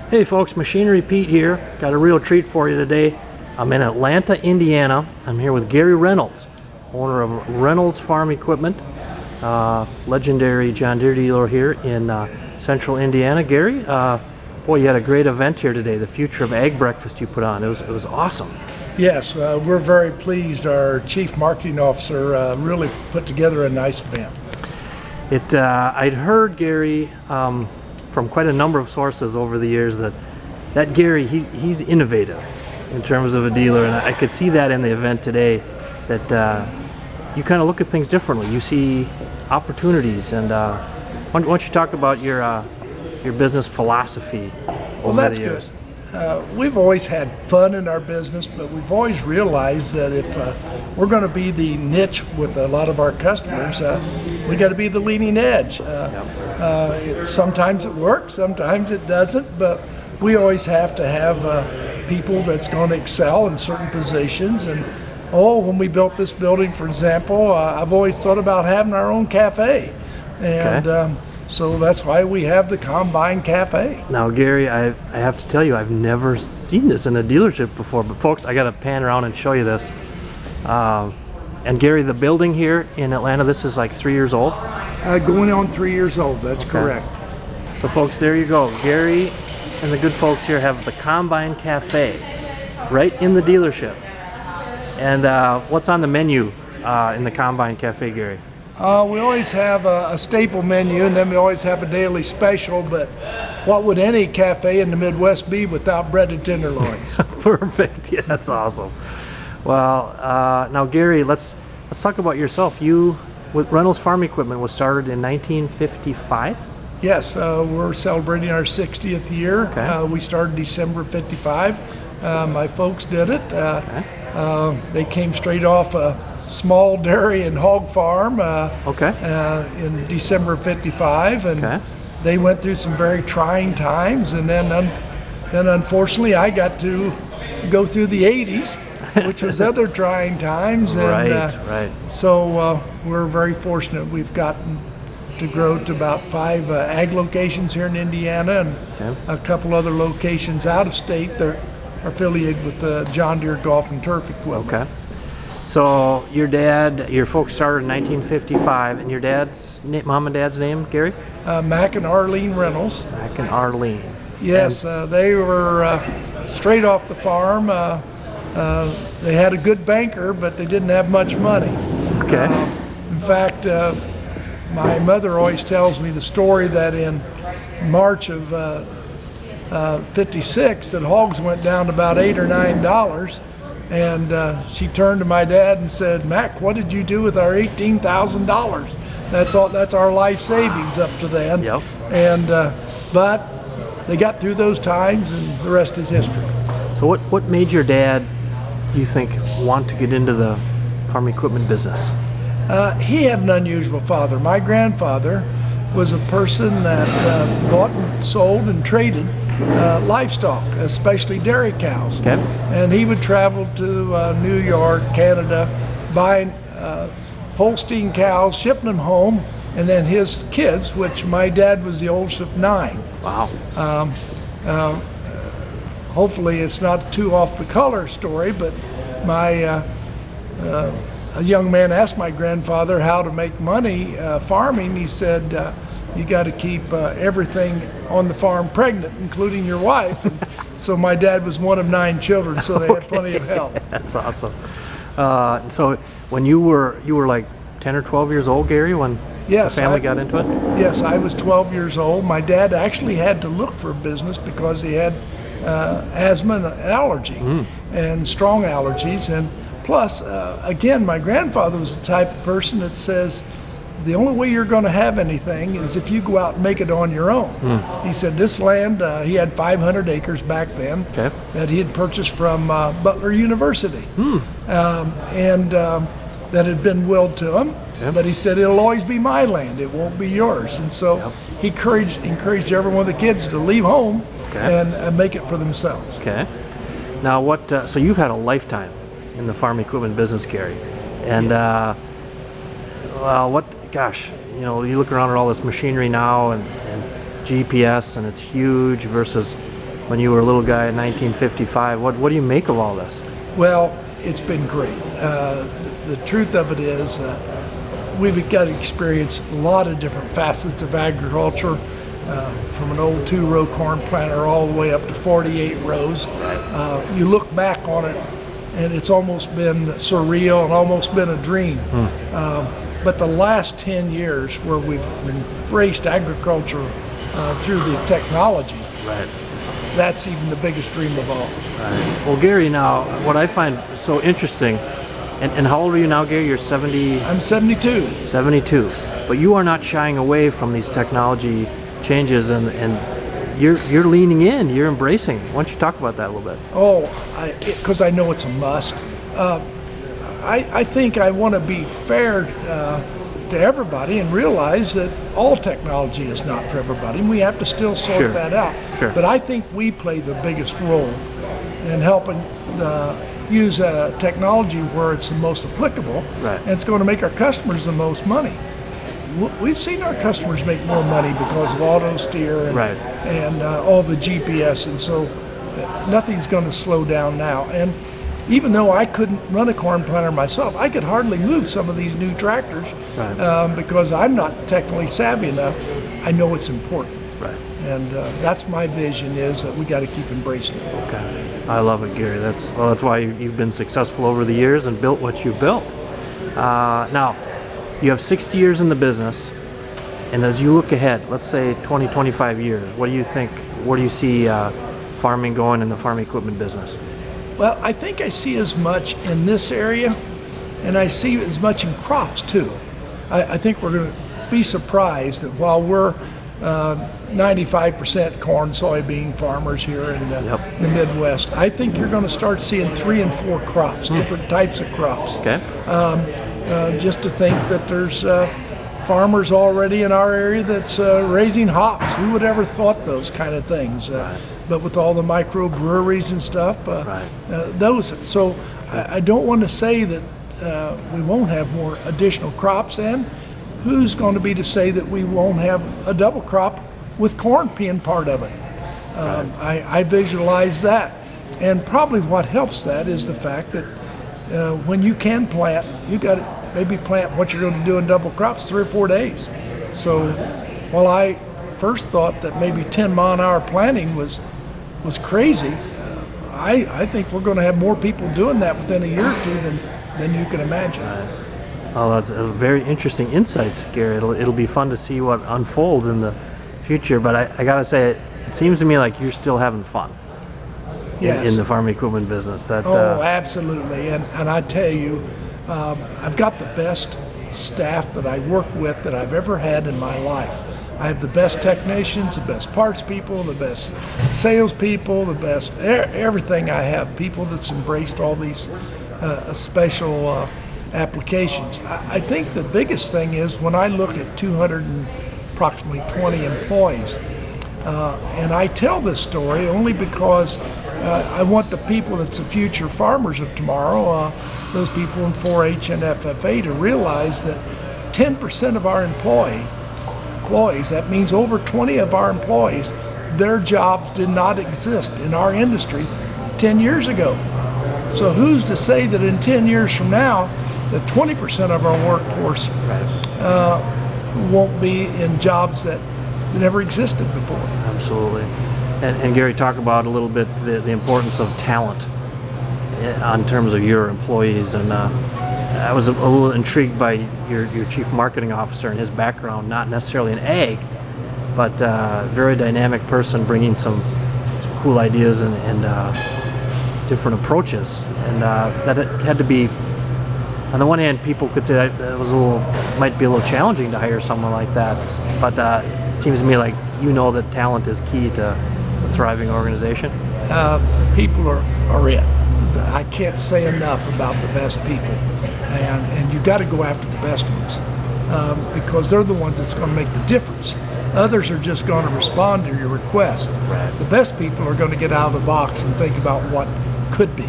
Hey folks, Machinery Pete here. Got a real treat for you today. I'm in Atlanta, Indiana. I'm here with Gary Reynolds, owner of Reynolds Farm Equipment, legendary John Deere dealer here in central Indiana. Gary, boy, you had a great event here today, the Future of Ag Breakfast you put on. It was awesome. Yes, we're very pleased. Our Chief Marketing Officer really put together a nice event. I'd heard, Gary, from quite a number of sources over the years that Gary, he's innovative in terms of a dealer, and I could see that in the event today, that you kind of look at things differently. You see opportunities, and why don't you talk about your business philosophy over the years? Good. We've always had fun in our business, but we've always realized that if we're going to be the niche with a lot of our customers, we got to be the leading edge. Sometimes it works, sometimes it doesn't, but we always have to have people that's going to excel in certain positions. And when we built this building, for example, I've always thought about having our own cafe, and so that's why we have the Combine Cafe. Now, Gary, I have to tell you, I've never seen this in a dealership before, but folks, I got to pan around and show you this. And Gary, the building here in Atlanta, this is like 3 years old? Going on 3 years old, that's correct. So folks, there you go. Gary and the good folks here have the Combine Cafe right in the dealership. And what's on the menu in the Combine Cafe, Gary? We always have a staple menu, and then we always have a daily special, but what would any cafe in the Midwest be without breaded tenderloins? Perfect. Yeah, that's awesome. Well, now Gary, let's talk about yourself. You, with Reynolds Farm Equipment, was started in 1955? Yes, we're celebrating our 60th year. Okay. We started December 55. My folks did it. They came straight off a small dairy and hog farm in December 55, and they went through some very trying times, and then unfortunately I got to go through the 80s, which was other trying times, and so we're very fortunate. We've gotten to grow to about 5 ag locations here in Indiana, and a couple other locations out of state that are affiliated with the John Deere Golf and Turf Equipment. Okay. So your folks started in 1955, and your mom and dad's name, Gary? Mac and Arlene Reynolds. Mac and Arlene. Yes, they were straight off the farm. They had a good banker, but they didn't have much money. Okay. In fact, my mother always tells me the story that in March of 56, that hogs went down to about $8 or $9. And she turned to my dad and said, "Mac, what did you do with our $18,000? That's all. That's our life savings up to then." Yep. And but they got through those times, and the rest is history. So what made your dad, do you think, want to get into the farm equipment business? He had an unusual father. My grandfather was a person that bought and sold and traded livestock, especially dairy cows. Okay. And he would travel to New York, Canada, buying Holstein cows, shipping them home, and then his kids, which my dad was the oldest of 9. Wow. Hopefully it's not too off the color story, but a young man asked my grandfather how to make money farming. He said, you got to keep everything on the farm pregnant, including your wife. And so my dad was one of 9 children, so they had plenty of help. That's awesome. So when you were like 10 or 12 years old, Gary, when the family got into it? Yes, I was 12 years old. My dad actually had to look for a business because he had asthma and allergy, and strong allergies. And plus, again, my grandfather was the type of person that says, the only way you're going to have anything is if you go out and make it on your own. He said this land, he had 500 acres back then that he had purchased from Butler University, and that had been willed to him. But he said, it'll always be my land, it won't be yours. And so he encouraged every one of the kids to leave home and make it for themselves. Okay. Now so you've had a lifetime in the farm equipment business, Gary. And gosh, you look around at all this machinery now and GPS, and it's huge versus when you were a little guy in 1955. What do you make of all this? Well, it's been great. The truth of it is we've got to experience a lot of different facets of agriculture, from an old 2-row corn planter all the way up to 48 rows. You look back on it, and it's almost been surreal and almost been a dream. But the last 10 years where we've embraced agriculture through the technology, that's even the biggest dream of all. Well, Gary, now what I find so interesting, and how old are you now, Gary? You're 70? I'm 72. 72. But you are not shying away from these technology changes, and you're leaning in, you're embracing. Why don't you talk about that a little bit? Oh, because I know it's a must. I think I want to be fair to everybody and realize that all technology is not for everybody, and we have to still sort that out. But I think we play the biggest role in helping use technology where it's the most applicable, and it's going to make our customers the most money. We've seen our customers make more money because of auto steer and all the GPS, and so nothing's going to slow down now. And even though I couldn't run a corn planter myself, I could hardly move some of these new tractors because I'm not technically savvy enough. I know it's important. And that's my vision, is that we got to keep embracing it. Okay, I love it, Gary. That's why you've been successful over the years and built what you've built. Now, you have 60 years in the business, and as you look ahead, let's say 20, 25 years, what do you think? Where do you see farming going in the farm equipment business? Well, I think I see as much in this area, and I see as much in crops too. I think we're going to be surprised that while we're 95% corn, soybean farmers here in the Midwest, I think you're going to start seeing 3 and 4 crops, different types of crops. Okay. Just to think that there's farmers already in our area that's raising hops. Who would ever thought those kind of things? But with all the microbreweries and stuff, those. So I don't want to say that we won't have more additional crops, and who's going to be to say that we won't have a double crop with corn being part of it? I visualize that, and probably what helps that is the fact that when you can plant, you got to maybe plant what you're going to do in double crops 3 or 4 days. So while I first thought that maybe 10-mile-an-hour planting was crazy, I think we're going to have more people doing that within a year or two than you can imagine. Oh, that's a very interesting insights, Gary. It'll be fun to see what unfolds in the future. But I gotta say, it seems to me like you're still having fun. In the farm equipment business. Absolutely. And I tell you, I've got the best staff that I work with that I've ever had in my life. I have the best technicians, the best parts people, the best salespeople, the best everything. I have people that's embraced all these special applications. I think the biggest thing is when I look at approximately 20 employees, and I tell this story only because I want the people that's the future farmers of tomorrow, those people in 4-H and FFA, to realize that 10% of our employees, that means over 20 of our employees, their jobs did not exist in our industry 10 years ago. So who's to say that in 10 years from now, that 20% of our workforce won't be in jobs that never existed before? Absolutely. And Gary, talk about a little bit the importance of talent in terms of your employees. And I was a little intrigued by your chief marketing officer and his background, not necessarily in ag, but very dynamic person bringing some cool ideas and different approaches. And that it had to be, on the one hand, people could say that was might be a little challenging to hire someone like that, but it seems to me like that talent is key to a thriving organization. People are it. I can't say enough about the best people, and you got to go after the best ones because they're the ones that's going to make the difference. Others are just going to respond to your request. The best people are going to get out of the box and think about what could be.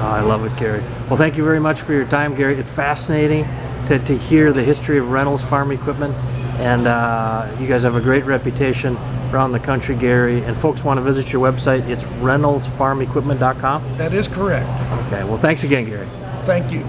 I love it, Gary. Well, thank you very much for your time, Gary. It's fascinating to hear the history of Reynolds Farm Equipment, and you guys have a great reputation around the country, Gary. And folks want to visit your website, it's reynoldsfarmequipment.com. That is correct. Okay, well, thanks again, Gary. Thank you.